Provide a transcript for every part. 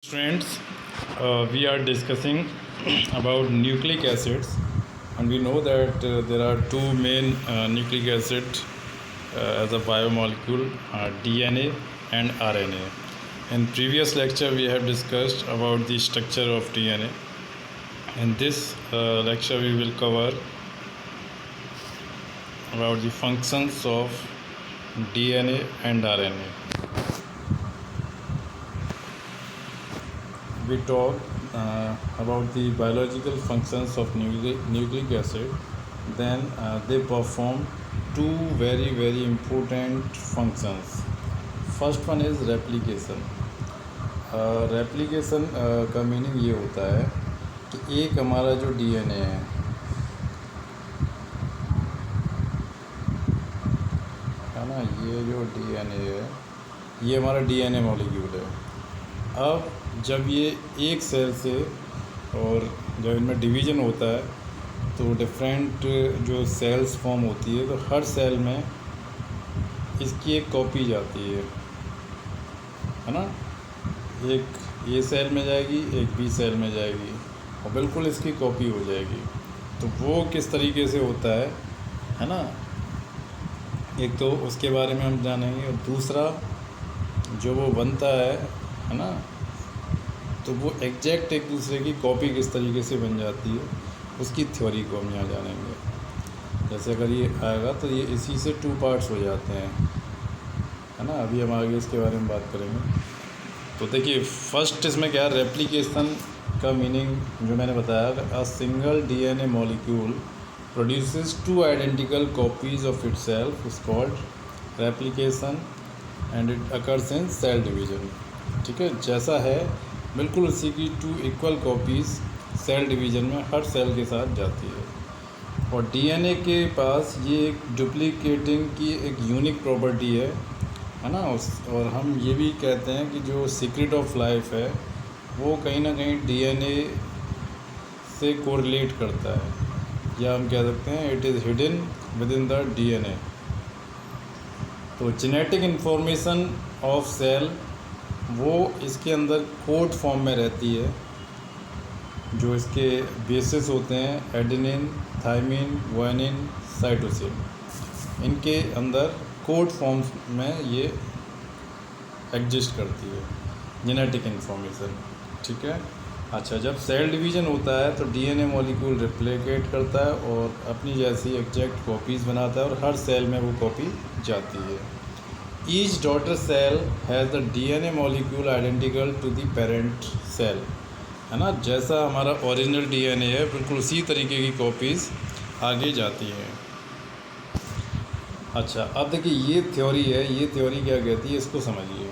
Friends, we are discussing about nucleic acids, and we know that there are two main nucleic acids as a biomolecule, DNA and RNA. In previous lecture, we have discussed about the structure of DNA. In this lecture, we will cover about the functions of DNA and RNA. We talk about the biological functions of nucleic acid. Then they perform two very important functions. First one is replication. Replication का meaning ये होता है कि एक हमारा जो DNA है ना, ये जो डीएनए है ये हमारा डीएनए मॉलिक्यूल है। अब जब ये एक सेल से और जब इनमें डिवीज़न होता है तो डिफरेंट जो सेल्स फॉर्म होती है, तो हर सेल में इसकी एक कॉपी जाती है ना। एक ए सेल में जाएगी, एक बी सेल में जाएगी और बिल्कुल इसकी कॉपी हो जाएगी। तो वो किस तरीके से होता है ना, एक तो उसके बारे में हम जानेंगे, और दूसरा जो वो बनता है ना, तो वो एग्जैक्ट एक दूसरे की कॉपी किस तरीके से बन जाती है उसकी थ्योरी को हम यहाँ जानेंगे। जैसे अगर ये आएगा तो ये इसी से टू पार्ट्स हो जाते हैं, है ना। अभी हम आगे इसके बारे में बात करेंगे। तो देखिए, फर्स्ट इसमें क्या है, रेप्लिकेशन का मीनिंग जो मैंने बताया, a single DNA molecule produces two identical copies of itself is called replication and it occurs in cell division. ठीक है, जैसा है बिल्कुल उसी की two equal copies cell division में हर सेल के साथ जाती है। और डीएनए के पास ये एक डुप्लीकेटिंग की एक यूनिक प्रॉपर्टी है ना। और हम ये भी कहते हैं कि जो सीक्रेट ऑफ लाइफ है वो कहीं ना कहीं डीएनए से कोरिलेट करता है, या हम कह सकते हैं it is hidden with in the DNA. तो जेनेटिक इन्फॉर्मेशन ऑफ सेल वो इसके अंदर कोड फॉर्म में रहती है। जो इसके बेसिस होते हैं एडेनिन, थाइमिन, ग्वानिन, साइटोसिन, इनके अंदर कोड फॉर्म में ये एग्जिस्ट करती है जेनेटिक इन्फॉर्मेशन। ठीक है, अच्छा, जब सेल डिवीज़न होता है तो डीएनए मॉलिक्यूल रिप्लिकेट करता है और अपनी जैसी एग्जैक्ट कॉपीज़ बनाता है और हर सेल में वो कॉपी जाती है। Each daughter cell has the DNA molecule identical to the parent cell, है ना। जैसा हमारा ओरिजिनल डीएनए है बिल्कुल उसी तरीके की कॉपीज़ आगे जाती हैं। अच्छा, अब देखिए ये थ्योरी है, ये थ्योरी क्या कहती है इसको समझिए।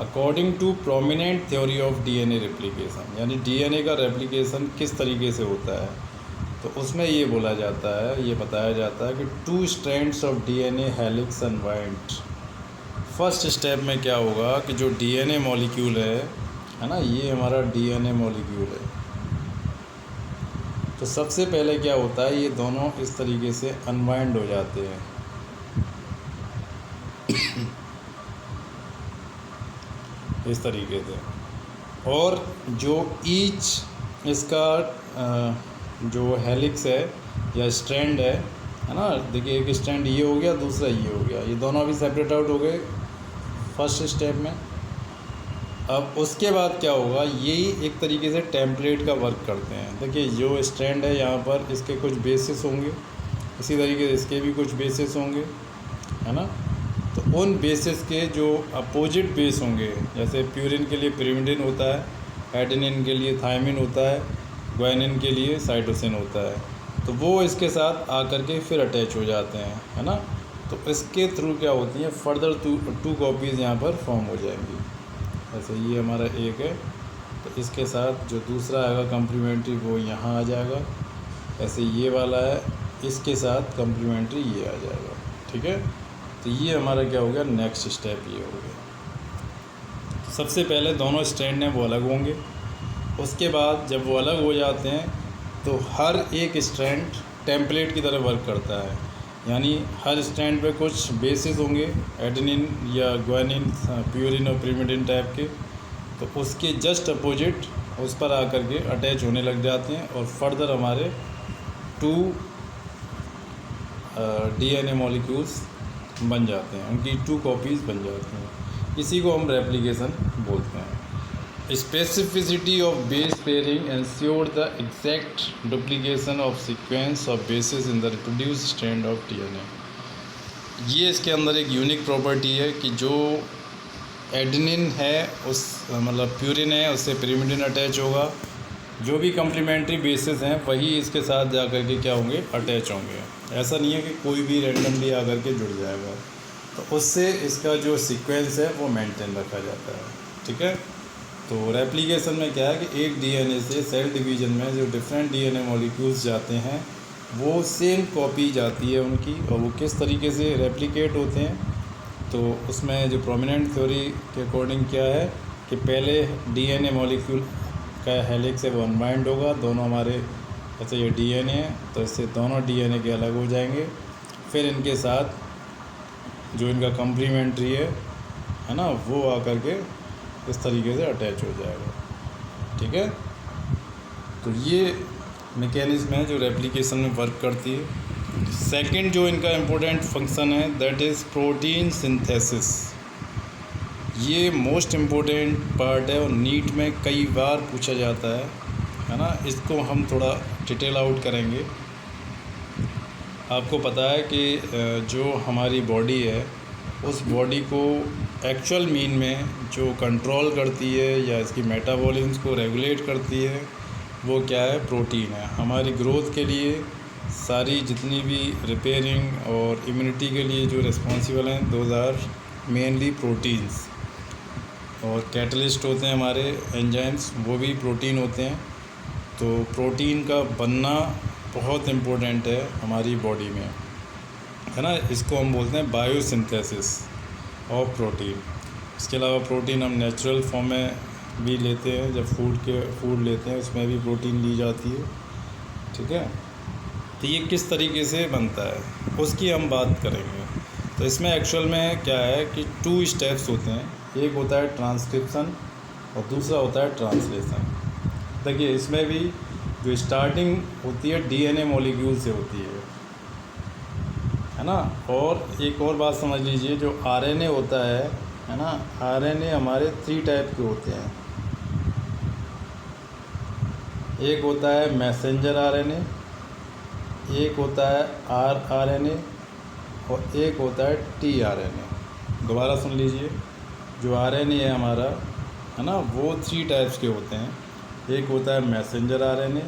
According to prominent theory of DNA replication, यानी डीएनए का रेप्लिकेशन किस तरीके से होता है, तो उसमें ये बोला जाता है, ये बताया जाता है कि two strands of DNA helix unwind. First step में क्या होगा कि जो डीएनए मॉलिक्यूल है ना, ये हमारा डीएनए मॉलिक्यूल है। तो सबसे पहले क्या होता है, ये दोनों इस तरीके से अनवाइंड हो जाते हैं इस तरीके से। और जो ईच इसका जो हेलिक्स है या स्ट्रैंड है ना, देखिए एक स्ट्रैंड ये हो गया, दूसरा ये हो गया, ये दोनों अभी सेपरेट आउट हो गए फर्स्ट स्टेप में। अब उसके बाद क्या होगा, यही एक तरीके से टेम्पलेट का वर्क करते हैं। देखिए जो स्ट्रैंड है यहाँ पर इसके कुछ बेसिस होंगे, इसी तरीके से इसके भी कुछ बेसिस होंगे, है ना। तो उन बेसिस के जो अपोजिट बेस होंगे, जैसे प्यूरिन के लिए पिरिमिडिन होता है, एडेनिन के लिए थाइमिन होता है, ग्वानिन के लिए साइटोसिन होता है, तो वो इसके साथ आकर के फिर अटैच हो जाते हैं, है ना। तो इसके थ्रू क्या होती हैं, फर्दर टू कॉपीज़ यहाँ पर फॉर्म हो जाएंगी। जैसे ये हमारा एक है तो इसके साथ जो दूसरा आएगा कम्प्लीमेंट्री वो यहाँ आ जाएगा। ऐसे ये वाला है, इसके साथ कम्प्लीमेंट्री ये आ जाएगा। ठीक है, तो ये हमारा क्या हो गया, नेक्स्ट स्टेप ये हो गया। सबसे पहले दोनों स्ट्रैंड हैं वो अलग होंगे, उसके बाद जब वो अलग हो जाते हैं तो हर एक स्ट्रैंड टेम्पलेट की तरह वर्क करता है, यानी हर स्ट्रैंड पे कुछ बेसिस होंगे, एडेनिन या ग्वानिन, प्यूरिन और पिरिमिडिन टाइप के, तो उसके जस्ट अपोजिट उस पर आकर के अटैच होने लग जाते हैं और फर्दर हमारे 2 DNA मॉलिक्यूल्स बन जाते हैं, उनकी 2 कॉपीज़ बन जाती हैं। इसी को हम रेप्लिकेशन बोलते हैं। Specificity of base pairing ensure the exact duplication of sequence of basis in the reproduce strand of DNA। ये इसके अंदर एक यूनिक प्रॉपर्टी है कि जो एडेनिन है उस मतलब प्यूरिन है उससे pyrimidine अटैच होगा, जो भी कम्प्लीमेंट्री बेसिस हैं वही इसके साथ जा कर के क्या होंगे, अटैच होंगे। ऐसा नहीं है कि कोई भी रैंडमली आकर के जुड़ जाएगा, तो उससे इसका जो सीक्वेंस है वो मेंटेन रखा जाता है। ठीक है, तो रेप्लिकेशन में क्या है कि एक DNA से सेल डिवीज़न में जो डिफरेंट DNA मॉलिक्यूल्स जाते हैं वो सेम कॉपी जाती है उनकी, और वो किस तरीके से रेप्लिकेट होते हैं। तो उसमें जो प्रोमिनेंट थ्योरी के अकॉर्डिंग क्या है कि पहले DNA मॉलिक्यूल का हेलिक्स है वो अनबाइंड होगा, दोनों हमारे जैसे ये DNA है तो इससे दोनों DNA के अलग हो जाएंगे, फिर इनके साथ जो इनका कम्प्लीमेंट्री है ना, वो आकर के इस तरीके से अटैच हो जाएगा। ठीक है, तो ये मैकेनिज्म है जो रेप्लिकेशन में वर्क करती है। सेकंड जो इनका इम्पोर्टेंट फंक्शन है दैट इज़ प्रोटीन सिंथेसिस। ये मोस्ट इम्पोर्टेंट पार्ट है और नीट में कई बार पूछा जाता है ना। इसको हम थोड़ा डिटेल आउट करेंगे। आपको पता है कि जो हमारी बॉडी है उस बॉडी को एक्चुअल मीन में जो कंट्रोल करती है या इसकी मेटाबॉलिज्म को रेगुलेट करती है वो क्या है, प्रोटीन है। हमारी ग्रोथ के लिए सारी जितनी भी रिपेयरिंग और इम्यूनिटी के लिए जो रिस्पॉन्सिबल हैं दोज आर मेनली प्रोटीन्स, और कैटलिस्ट होते हैं हमारे एंजाइम्स, वो भी प्रोटीन होते हैं। तो प्रोटीन का बनना बहुत इम्पोर्टेंट है हमारी बॉडी में, है ना। इसको हम बोलते हैं बायोसिंथेसिस ऑफ प्रोटीन। इसके अलावा प्रोटीन हम नेचुरल फॉर्म में भी लेते हैं, जब फूड लेते हैं उसमें भी प्रोटीन ली जाती है। ठीक है, तो ये किस तरीके से बनता है उसकी हम बात करेंगे। तो इसमें एक्चुअल में क्या है कि 2 स्टेप्स होते हैं, एक होता है ट्रांसक्रिप्शन और दूसरा होता है ट्रांसलेशन। देखिए इसमें भी जो स्टार्टिंग होती है DNA मॉलिक्यूल से होती है ना। और एक और बात समझ लीजिए, जो RNA होता है ना, RNA हमारे 3 टाइप के होते हैं। एक होता है मैसेंजर RNA, एक होता है rRNA और एक होता है tRNA। दोबारा सुन लीजिए, जो RNA है हमारा, है ना, वो 3 टाइप्स के होते हैं। एक होता है मैसेंजर RNA,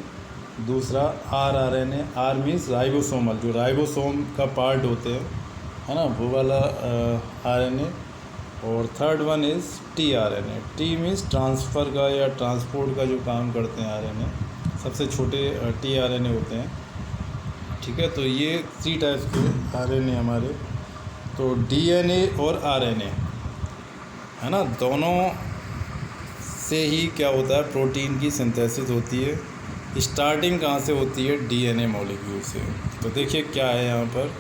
दूसरा rRNA, R मीन्स राइबोसोमल, जो राइबोसोम का पार्ट होते हैं, है ना, वो वाला RNA। और third one is tRNA। T means transfer का या ट्रांसपोर्ट का जो काम करते हैं RNA, सबसे छोटे tRNA होते हैं। ठीक है, तो ये 3 टाइप्स के RNA हमारे। तो DNA और RNA, है ना, दोनों से ही क्या होता है, प्रोटीन की सिंथेसिस होती है। स्टार्टिंग कहाँ से होती है, DNA मॉलिक्यूल से। तो देखिए क्या है यहाँ पर,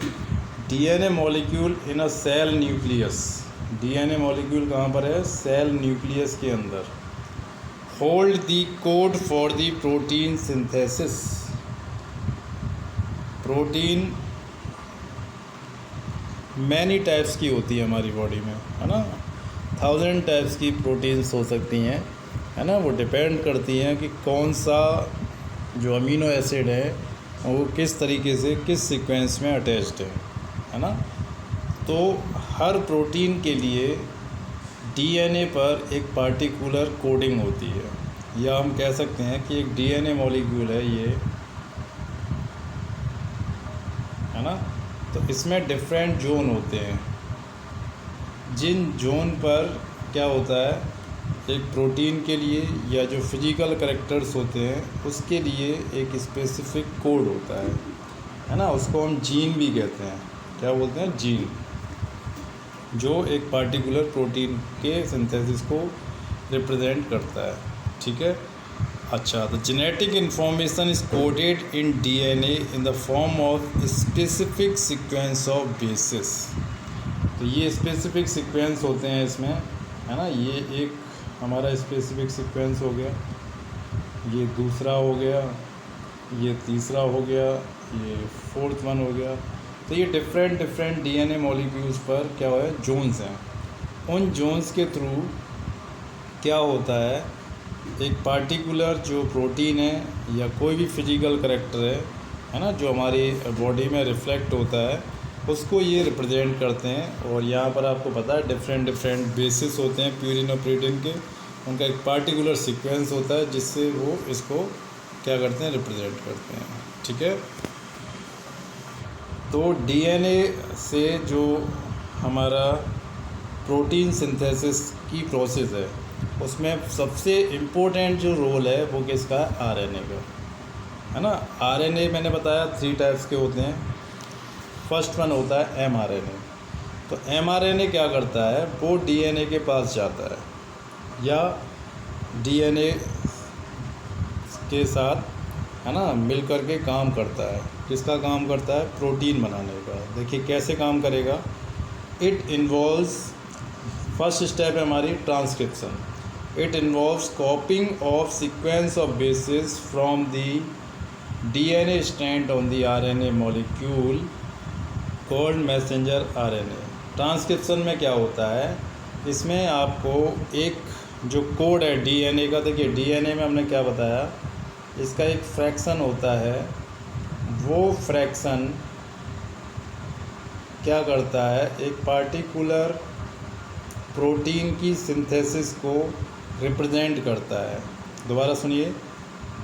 DNA molecule in a cell nucleus. DNA molecule कहाँ पर है, सेल न्यूक्लियस के अंदर। Hold the code for the protein synthesis. Protein many types की होती है हमारी बॉडी में, है ना। 1000 टाइप्स की प्रोटीन्स हो सकती हैं, है ना। वो डिपेंड करती हैं कि कौन सा जो अमीनो एसिड है वो किस तरीके से किस सीक्वेंस में अटैच्ड है ना। तो हर प्रोटीन के लिए DNA पर एक पार्टिकुलर कोडिंग होती है, या हम कह सकते हैं कि एक DNA मॉलिक्यूल है ये, है ना। तो इसमें डिफरेंट जोन होते हैं, जिन जोन पर क्या होता है, एक प्रोटीन के लिए या जो फिजिकल करैक्टर्स होते हैं उसके लिए एक स्पेसिफिक कोड होता है ना। उसको हम जीन भी कहते हैं। क्या बोलते हैं, जीन, जो एक पार्टिकुलर प्रोटीन के सिंथेसिस को रिप्रेजेंट करता है। ठीक है, अच्छा, तो genetic information is coded in DNA in the form of specific sequence of basis. तो ये स्पेसिफिक सीक्वेंस होते हैं इसमें, है ना। ये एक हमारा स्पेसिफिक सीक्वेंस हो गया, ये दूसरा हो गया, ये तीसरा हो गया, ये फोर्थ वन हो गया। तो ये डिफरेंट डिफरेंट डीएनए मॉलिक्यूल्स पर क्या हुआ है, जोन्स हैं। उन जोन्स के थ्रू क्या होता है, एक पार्टिकुलर जो प्रोटीन है या कोई भी फिजिकल करेक्टर है ना, जो हमारी बॉडी में रिफ्लेक्ट होता है, उसको ये रिप्रेजेंट करते हैं। और यहाँ पर आपको पता है डिफरेंट डिफरेंट बेसिस होते हैं प्यूरिन और प्रोटीन के, उनका एक पार्टिकुलर सीक्वेंस होता है जिससे वो इसको क्या करते हैं, रिप्रेजेंट करते हैं। ठीक है, तो डीएनए से जो हमारा प्रोटीन सिंथेसिस की प्रोसेस है, उसमें सबसे इम्पोर्टेंट जो रोल है वो किसका है, आरएनए का, है ना। आरएनए मैंने बताया 3 टाइप्स के होते हैं। फर्स्ट वन होता है एमआरएनए। तो एमआरएनए क्या करता है, वो डीएनए के पास जाता है या डीएनए के साथ, है ना, मिल कर के काम करता है। किसका काम करता है, प्रोटीन बनाने का। देखिए कैसे काम करेगा, इट इन्वॉल्व्स, फर्स्ट स्टेप है हमारी transcription. It involves कॉपिंग of sequence of basis from the DNA strand on the RNA molecule called messenger RNA. Transcription में क्या होता है, इसमें आपको एक जो कोड है डीएनए का, देखिए डीएनए में हमने क्या बताया, इसका एक फ्रैक्शन होता है। वो फ्रैक्शन क्या करता है, एक पार्टिकुलर प्रोटीन की सिंथेसिस को रिप्रेजेंट करता है। दोबारा सुनिए,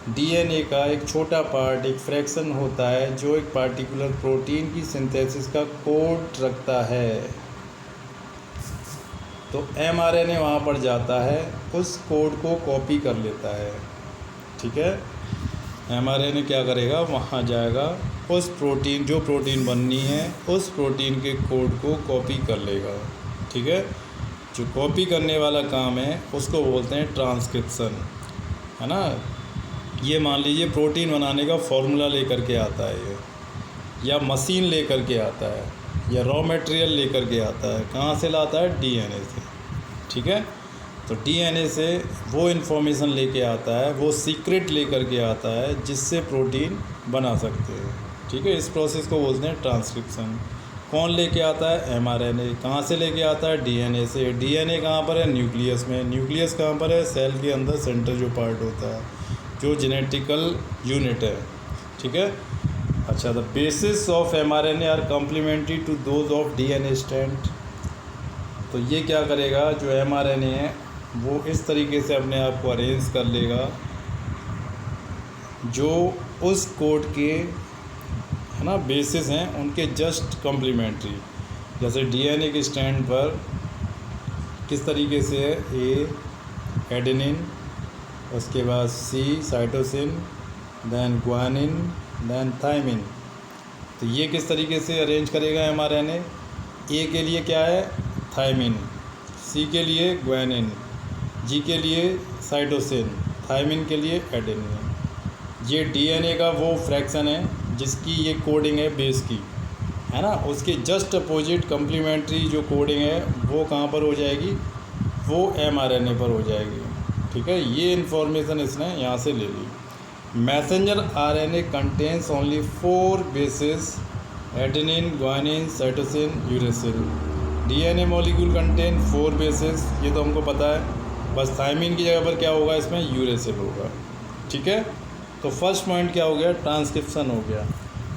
डीएनए का एक छोटा पार्ट, एक फ्रैक्शन होता है जो एक पार्टिकुलर प्रोटीन की सिंथेसिस का कोड रखता है। तो एमआरएनए वहाँ पर जाता है, उस कोड को कॉपी कर लेता है। ठीक है, एमआरएनए क्या करेगा, वहाँ जाएगा, उस प्रोटीन, जो प्रोटीन बननी है उस प्रोटीन के कोड को कॉपी कर लेगा। ठीक है, जो कॉपी करने वाला काम है उसको बोलते हैं ट्रांसक्रिप्शन, है ना। ये मान लीजिए प्रोटीन बनाने का फॉर्मूला लेकर के आता है ये, या मशीन लेकर के आता है, या रॉ मटेरियल लेकर के आता है। कहाँ से लाता है, डीएनए से। ठीक है, तो डीएनए से वो इन्फॉर्मेशन लेके आता है, वो सीक्रेट लेकर के आता है जिससे प्रोटीन बना सकते हैं। ठीक है, इस प्रोसेस को बोलते हैं ट्रांसक्रिप्शन। कौन लेके आता है, एमआरएनए। कहाँ से लेके आता है, डीएनए से। डीएनए कहाँ पर है, न्यूक्लियस में। न्यूक्लियस कहाँ पर है, सेल के अंदर सेंटर जो पार्ट होता है, जो जेनेटिकल यूनिट है। ठीक है, अच्छा, the basis of mRNA are complementary to those of DNA strand. तो ये क्या करेगा, जो एमआरएनए है वो इस तरीके से अपने आप को अरेंज कर लेगा जो उस कोड के, है ना, बेसिस हैं उनके जस्ट कम्प्लीमेंट्री। जैसे डीएनए के स्ट्रैंड पर किस तरीके से है, ए एडेनिन, उसके बाद C cytosine, then guanine, then thymine. तो ये किस तरीके से अरेंज करेगा एमआरएनए, ए के लिए क्या है, थायमिन, सी के लिए ग्वानिन, जी के लिए साइटोसिन, थायमिन के लिए एडेनिन। ये डीएनए का वो फ्रैक्शन है जिसकी ये कोडिंग है बेस की, है ना। उसके जस्ट अपोजिट कम्प्लीमेंट्री जो कोडिंग है वो कहाँ पर हो जाएगी, वो एमआरएनए पर हो जाएगी। ठीक है, ये इन्फॉर्मेशन इसने यहाँ से ले ली। Messenger RNA contains only 4 basis, adenine, guanine, cytosine, uracil. DNA molecule contain 4 basis, ये तो हमको पता है। बस थायमिन की जगह पर क्या होगा, इसमें यूरेसिल होगा। ठीक है, तो फर्स्ट पॉइंट क्या हो गया, ट्रांसक्रिप्शन हो गया।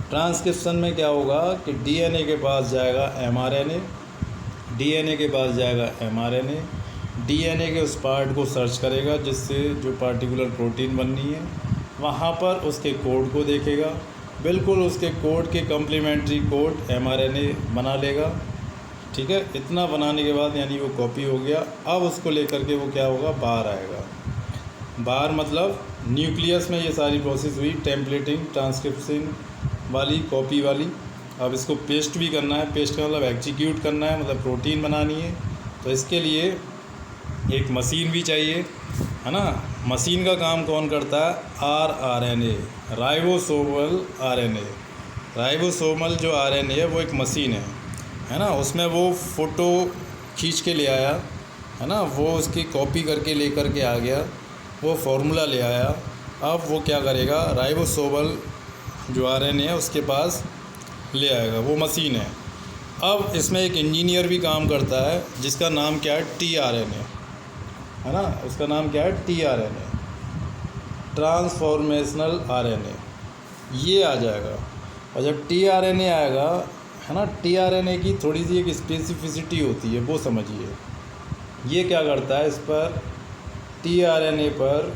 ट्रांसक्रिप्शन में क्या होगा कि डीएनए के पास जाएगा एमआरएनए, डीएनए के पास जाएगा एमआरएनए, डीएनए के उस पार्ट को सर्च करेगा जिससे जो पार्टिकुलर प्रोटीन बननी है, वहाँ पर उसके कोड को देखेगा, बिल्कुल उसके कोड के कम्प्लीमेंट्री कोड एमआरएनए बना लेगा। ठीक है, इतना बनाने के बाद यानी वो कॉपी हो गया। अब उसको लेकर के वो क्या होगा, बाहर आएगा। बाहर मतलब न्यूक्लियस में ये सारी प्रोसेस हुई, टेम्पलेटिंग, ट्रांसक्रिप्शन वाली, कॉपी वाली। अब इसको पेस्ट भी करना है। पेस्ट का मतलब एग्जीक्यूट करना है, मतलब प्रोटीन बनानी है। तो इसके लिए एक मशीन भी चाहिए, है ना। मशीन का काम कौन करता है, आरएनए, राइबोसोमल आरएनए। राइबोसोमल जो आरएनए है वो एक मशीन है ना। उसमें वो फ़ोटो खींच के ले आया, है ना, वो उसकी कॉपी करके लेकर के आ गया, वो फार्मूला ले आया। अब वो क्या करेगा, राइबोसोमल जो आरएनए है उसके पास ले आएगा, वो मशीन है। अब इसमें एक इंजीनियर भी काम करता है जिसका नाम क्या है, टीआरएनए, है ना, उसका नाम क्या है, टीआरएनए, ट्रांसफॉर्मेशनल आरएनए, ये आ जाएगा। और जब टीआरएनए आएगा, है ना, टीआरएनए की थोड़ी सी एक स्पेसिफिसिटी होती है, वो समझिए। ये क्या करता है, इस पर टीआरएनए पर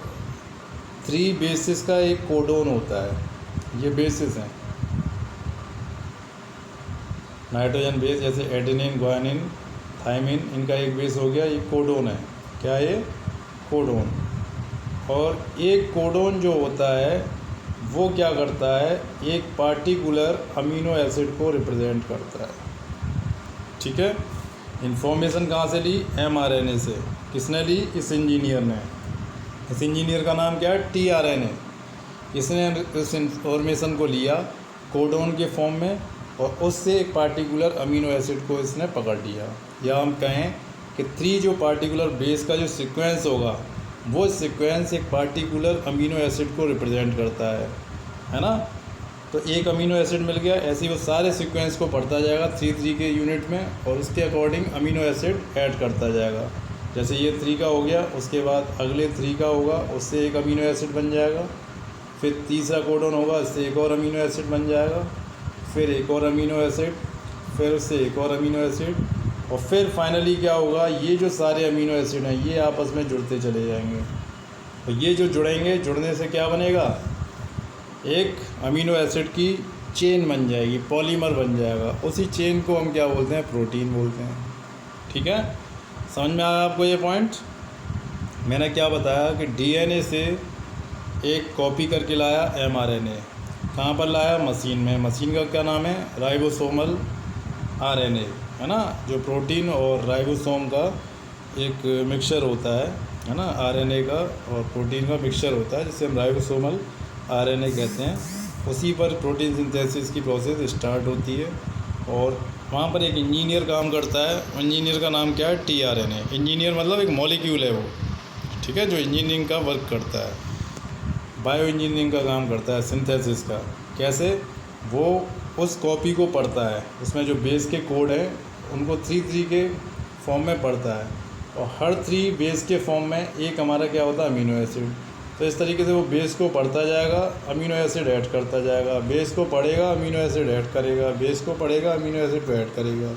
3 बेसिस का एक कोडोन होता है, ये बेसिस हैं, नाइट्रोजन बेस, जैसे एडेनिन, गुआनिन, थाइमिन, इनका एक बेस हो गया, ये कोडोन है, क्या है ये, कोडोन। और एक कोडोन जो होता है वो क्या करता है, एक पार्टिकुलर अमीनो एसिड को रिप्रेजेंट करता है, ठीक है। इन्फॉर्मेशन कहाँ से ली, एमआरएनए से। किसने ली, इस इंजीनियर ने। इस इंजीनियर का नाम क्या है, टीआरएनए। इसने इस इन्फॉर्मेशन को लिया कोडोन के फॉर्म में और उससे एक पार्टिकुलर अमीनो एसिड को इसने पकड़ लिया। या हम कहें कि 3 जो पार्टिकुलर बेस का जो सीक्वेंस होगा, वो सीक्वेंस एक पार्टिकुलर अमीनो एसिड को रिप्रेजेंट करता है ना। तो एक अमीनो एसिड मिल गया, ऐसे ही वो सारे सीक्वेंस को पढ़ता जाएगा 3 के यूनिट में, और उसके अकॉर्डिंग अमीनो एसिड ऐड करता जाएगा। जैसे ये 3 का हो गया, उसके बाद अगले 3 का होगा, उससे एक अमीनो एसिड बन जाएगा, फिर तीसरा कोडोन होगा, उससे एक और अमीनो एसिड बन जाएगा, फिर एक और अमीनो एसिड, फिर उससे एक और अमीनो एसिड, और फिर फाइनली क्या होगा, ये जो सारे अमीनो एसिड हैं ये आपस में जुड़ते चले जाएंगे। तो ये जो जुड़ेंगे, जुड़ने से क्या बनेगा, एक अमीनो एसिड की चेन बन जाएगी, पॉलीमर बन जाएगा। उसी चेन को हम क्या बोलते हैं, प्रोटीन बोलते हैं, ठीक है। समझ में आया आपको ये पॉइंट। मैंने क्या बताया कि डीएनए से एक कॉपी करके लाया एमआरएनए, कहाँ पर लाया, मशीन में। मशीन का क्या नाम है, राइबोसोमल आरएनए, है ना, जो प्रोटीन और राइबोसोम का एक मिक्सचर होता है ना, आरएनए का और प्रोटीन का मिक्सचर होता है, जिसे हम राइबोसोमल आरएनए कहते हैं। उसी पर प्रोटीन सिंथेसिस की प्रोसेस स्टार्ट होती है और वहाँ पर एक इंजीनियर काम करता है। इंजीनियर का नाम क्या है, टीआरएनए। इंजीनियर मतलब एक मॉलिक्यूल है वो, ठीक है, जो इंजीनियरिंग का वर्क करता है, बायो इंजीनियरिंग का काम करता है, सिंथेसिस का। कैसे, वो उस कॉपी को पढ़ता है, उसमें जो बेस के कोड हैं उनको 3 के फॉर्म में पढ़ता है, और हर 3 बेस के फॉर्म में एक हमारा क्या होता है, अमीनो एसिड। तो इस तरीके से वो बेस को पढ़ता जाएगा, अमीनो एसिड ऐड करता जाएगा, बेस को पढ़ेगा, अमीनो एसिड ऐड करेगा, बेस को पढ़ेगा, अमीनो एसिड को ऐड करेगा,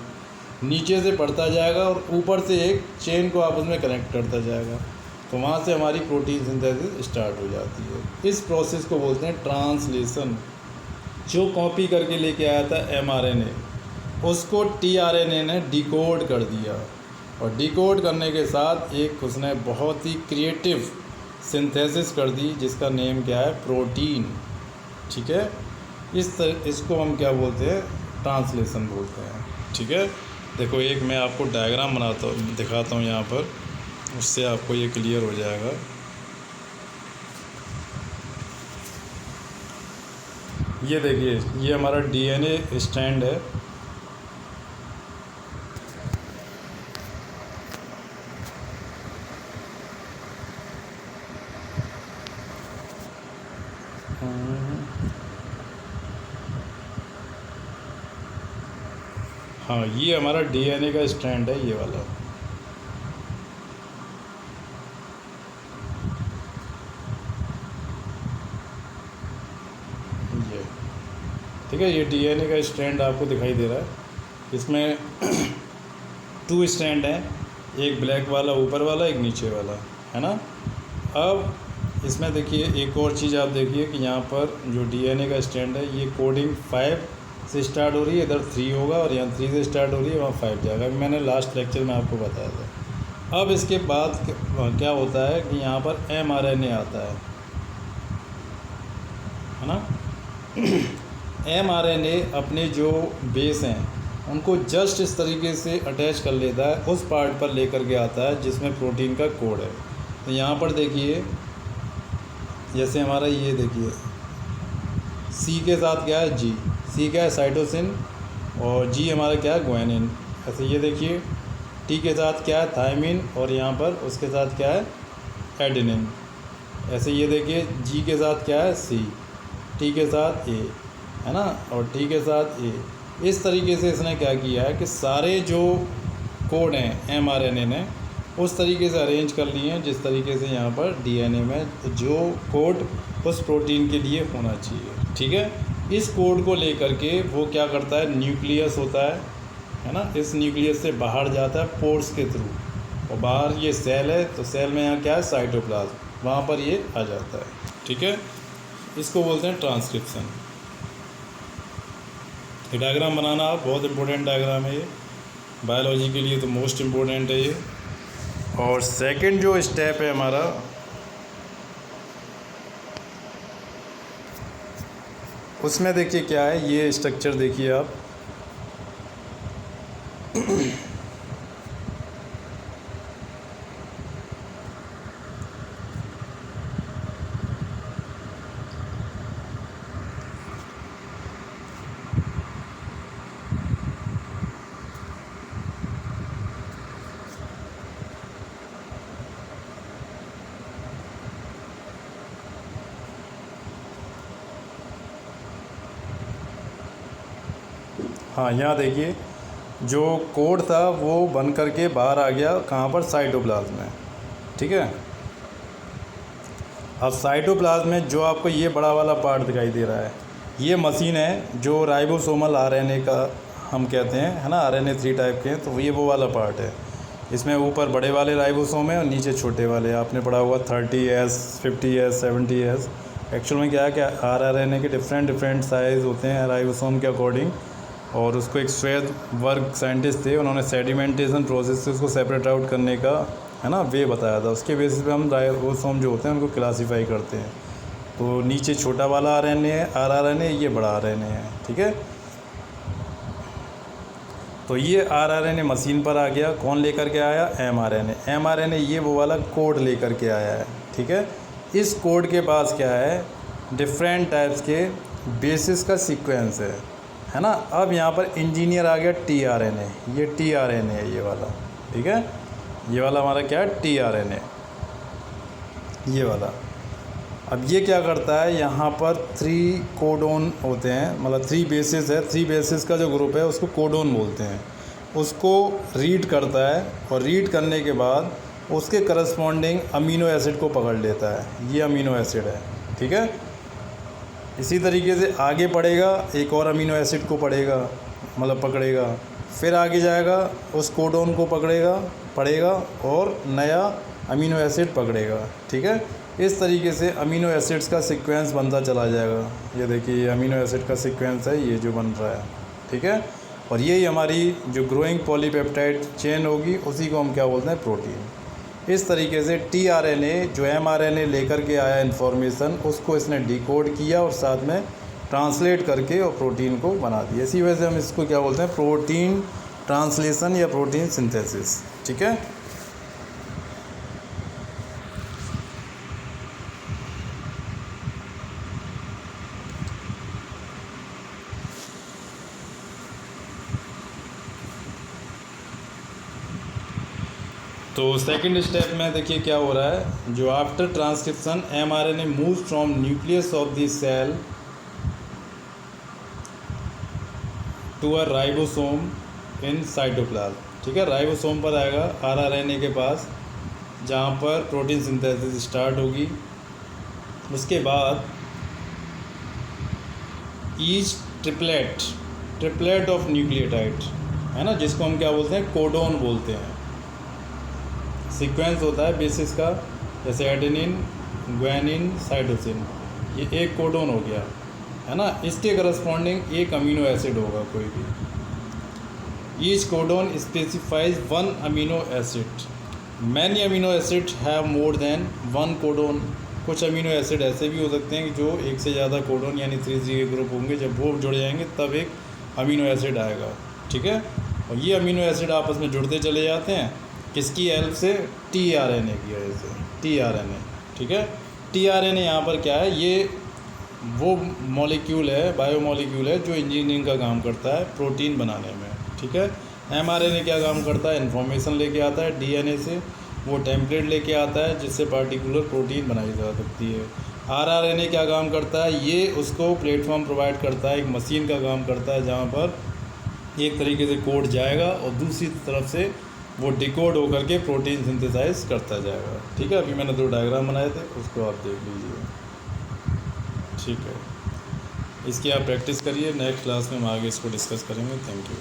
नीचे से पढ़ता जाएगा और ऊपर से एक चेन को आपस में कनेक्ट करता जाएगा। तो वहाँ से हमारी प्रोटीन सिंथेसिस स्टार्ट हो जाती है। इस प्रोसेस को बोलते हैं ट्रांसलेशन। जो कॉपी करके लेके आया था एमआरएनए, उसको टीआरएनए ने डिकोड कर दिया, और डिकोड करने के साथ एक उसने बहुत ही क्रिएटिव सिंथेसिस कर दी, जिसका नेम क्या है, प्रोटीन, ठीक है। इसको हम क्या बोलते हैं, ट्रांसलेशन बोलते हैं, ठीक है। देखो, एक मैं आपको डायग्राम बनाता हूँ, दिखाता हूँ यहाँ पर, उससे आपको ये क्लियर हो जाएगा। ये देखिए, ये हमारा डीएनए स्ट्रैंड है, हाँ, ये हमारा डीएनए का स्ट्रैंड है, ये वाला। ये ठीक है, ये डीएनए का स्ट्रैंड आपको दिखाई दे रहा है। इसमें 2 स्ट्रैंड हैं, एक ब्लैक वाला ऊपर वाला, एक नीचे वाला, है ना। अब इसमें देखिए एक और चीज़ आप देखिए कि यहाँ पर जो डीएनए का स्ट्रैंड है, ये कोडिंग 5 से स्टार्ट हो रही है, इधर 3 होगा, और यहाँ 3 से स्टार्ट हो रही है, वहाँ 5 जाएगा। अभी मैंने लास्ट लेक्चर में आपको बताया था। अब इसके बाद क्या होता है कि यहाँ पर एमआरएनए आता है ना। एमआरएनए अपने जो बेस हैं उनको जस्ट इस तरीके से अटैच कर लेता है, उस पार्ट पर लेकर के आता है जिसमें प्रोटीन का कोड है। तो यहाँ पर देखिए, जैसे हमारा ये देखिए, सी के साथ क्या है, जी, सी क्या है, साइटोसिन, और जी हमारा क्या है, ग्वानिन। ऐसे ये देखिए, टी के साथ क्या है थायमिन, और यहाँ पर उसके साथ क्या है एडेनिन। ऐसे ये देखिए जी के साथ क्या है सी, टी के साथ ए, है ना, और टी के साथ ए। इस तरीके से इसने क्या किया है कि सारे जो कोड हैं mRNA ने उस तरीके से अरेंज कर लिए हैं जिस तरीके से यहाँ पर DNA में जो कोड उस प्रोटीन के लिए होना चाहिए। ठीक है, इस कोड को लेकर के वो क्या करता है, न्यूक्लियस होता है ना, इस न्यूक्लियस से बाहर जाता है पोर्स के थ्रू, और बाहर ये सेल है तो सेल में यहाँ क्या है साइटोप्लाज्म, वहाँ पर ये आ जाता है। ठीक है, इसको बोलते हैं ट्रांसक्रिप्शन। ये डायग्राम बनाना आप बहुत इंपॉर्टेंट डायग्राम है, ये बायोलॉजी के लिए तो मोस्ट इम्पोर्टेंट है ये। और सेकंड जो स्टेप है हमारा, उसमें देखिए क्या है, ये स्ट्रक्चर देखिए आप हाँ यहाँ देखिए जो कोड था वो बन करके बाहर आ गया, कहाँ पर साइटोप्लाज्म में। ठीक है, अब साइटोप्लाज्म में जो आपको ये बड़ा वाला पार्ट दिखाई दे रहा है, ये मशीन है जो राइबोसोमल आरएनए का हम कहते हैं, है ना, RNA 3 टाइप के हैं, तो ये वो वाला पार्ट है। इसमें ऊपर बड़े वाले राइबोसोम है और नीचे छोटे वाले, आपने पढ़ा हुआ 30S 50S 70S। एक्चुअल में क्या है कि RNA के डिफरेंट साइज़ होते हैं राइबोसोम के अकॉर्डिंग, और उसको एक श्वेत वर्ग साइंटिस्ट थे, उन्होंने सेडिमेंटेशन प्रोसेस से उसको सेपरेट आउट करने का, है ना, वे बताया था। उसके बेसिस पे हम राइबोसोम जो होते हैं उनको क्लासीफाई करते हैं। तो नीचे छोटा वाला RNA है rRNA, ये बड़ा RNA है। ठीक है, तो ये rRNA मशीन पर आ गया, कौन लेकर के आया, mRNA ये वो वाला कोड लेकर के आया है। ठीक है, इस कोड के पास क्या है, डिफरेंट टाइप्स के बेसिस का सीक्वेंस है ना। अब यहाँ पर इंजीनियर आ गया tRNA, ये tRNA है ये वाला। ठीक है, ये वाला हमारा क्या है tRNA, ये वाला। अब ये क्या करता है, यहाँ पर 3 कोडोन होते हैं, मतलब 3 बेसिस है, 3 बेसिस का जो ग्रुप है उसको कोडोन बोलते हैं। उसको रीड करता है और रीड करने के बाद उसके करस्पॉन्डिंग अमीनो एसिड को पकड़ लेता है, ये अमीनो एसिड है। ठीक है, इसी तरीके से आगे पढ़ेगा, एक और अमीनो एसिड को मतलब पकड़ेगा, फिर आगे जाएगा उस कोडोन को पढ़ेगा और नया अमीनो एसिड पकड़ेगा। ठीक है, इस तरीके से अमीनो एसिड्स का सीक्वेंस बनता चला जाएगा। ये देखिए ये अमीनो एसिड का सीक्वेंस है, ये जो बन रहा है। ठीक है, और यही हमारी जो ग्रोइंग पॉलीपेप्टाइड चेन होगी उसी को हम क्या बोलते हैं, प्रोटीन। इस तरीके से tRNA जो mRNA लेकर के आया इन्फॉर्मेशन, उसको इसने डिकोड किया और साथ में ट्रांसलेट करके और प्रोटीन को बना दिया। इसी वजह से हम इसको क्या बोलते हैं, प्रोटीन ट्रांसलेशन या प्रोटीन सिंथेसिस। ठीक है, तो सेकंड स्टेप में देखिए क्या हो रहा है, जो after transcription mRNA moves from nucleus of the cell to a ribosome in cytoplasm. ठीक है, राइबोसोम पर आएगा rRNA के पास, जहाँ पर प्रोटीन सिंथेसिस स्टार्ट होगी। उसके बाद ईच ट्रिपलेट ऑफ न्यूक्लियोटाइड, है ना, जिसको हम क्या बोलते हैं, कोडोन बोलते हैं। सीक्वेंस होता है बेसिस का, जैसे एडेनिन, ग्वानिन, साइटोसिन, ये एक कोडोन हो गया, है ना। इसके करस्पॉन्डिंग एक अमीनो एसिड होगा कोई भी। Each codon specifies 1 amino acid. Many amino acid have more than 1 codon. कुछ अमीनो एसिड ऐसे भी हो सकते हैं कि जो एक से ज़्यादा कोडोन यानी 3 के ग्रुप होंगे, जब वो जुड़ जाएंगे तब एक अमीनो एसिड आएगा। ठीक है, और ये अमीनो एसिड आपस में जुड़ते चले जाते हैं, किसकी हेल्प से, tRNA की वजह से, tRNA। ठीक है, tRNA यहाँ पर क्या है, ये वो मॉलिक्यूल है, बायोमॉलिक्यूल है जो इंजीनियरिंग का काम करता है प्रोटीन बनाने में। ठीक है, mRNA क्या काम करता है, इन्फॉर्मेशन लेके आता है DNA से, वो टेम्पलेट लेके आता है जिससे पार्टिकुलर प्रोटीन बनाई जा सकती है। rRNA क्या काम करता है, ये उसको प्लेटफॉर्म प्रोवाइड करता है, एक मशीन का काम करता है जहाँ पर एक तरीके से कोड जाएगा और दूसरी तरफ से वो डिकोड होकर के प्रोटीन सिंथेसाइज करता जाएगा। ठीक है, अभी मैंने 2 डायग्राम बनाए थे, उसको आप देख लीजिए। ठीक है, इसकी आप प्रैक्टिस करिए, नेक्स्ट क्लास में हम आगे इसको डिस्कस करेंगे। Thank you.